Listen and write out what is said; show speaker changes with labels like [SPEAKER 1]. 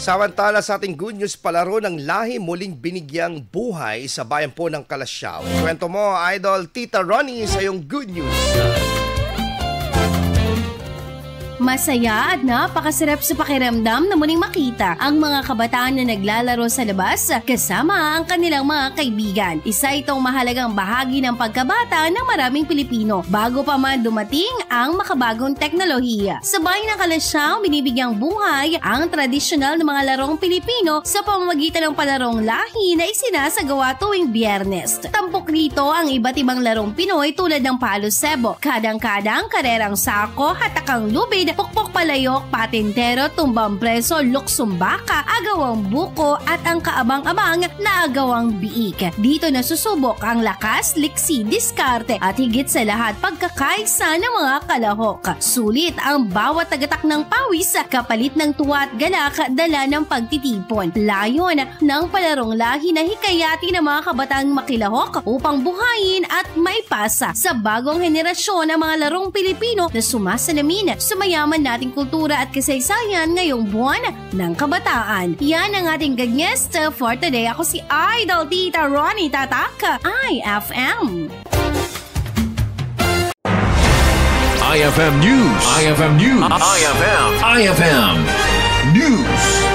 [SPEAKER 1] Samantala sa ating good news, palaro ng lahi muling binigyang buhay sa bayan po ng Kalasyaw. Kwento mo, Idol Tita Ronnie, sa iyong good news.
[SPEAKER 2] Masaya at napakasarap sa pakiramdam na muling makita ang mga kabataan na naglalaro sa labas kasama ang kanilang mga kaibigan. Isa itong mahalagang bahagi ng pagkabata ng maraming Pilipino bago pa man dumating ang makabagong teknolohiya. Sa bayan ng Kalasyaw, binibigyang buhay ang tradisyonal na mga larong Pilipino sa pamamagitan ng palarong lahi na isinasagawa tuwing Biyernes. Tampok rito ang iba't ibang larong Pinoy tulad ng palo sebo, kadang-kadang, karerang sako, hatakang lubid, pukpok palayok, patintero, tumbang preso, luksumbaka, agawang buko at ang kaabang-abang na agawang biik. Dito nasusubok ang lakas, liksi, diskarte at higit sa lahat pagkakaisa ng mga kalahok. Sulit ang bawat tagatak ng pawis kapalit ng tuwa at galak dala ng pagtitipon. Layon ng palarong lahi na hikayati ng mga kabataang makilahok upang buhayin at maipasa sa bagong henerasyon ang mga larong Pilipino na sumasalamin sa mayaman nating kultura at kasaysayan ngayong buwan ng kabataan. Yan ang ating guest for today. Ako si Idol Tita Ronnie Tatak, IFM.
[SPEAKER 3] IFM News. IFM News. IFM News.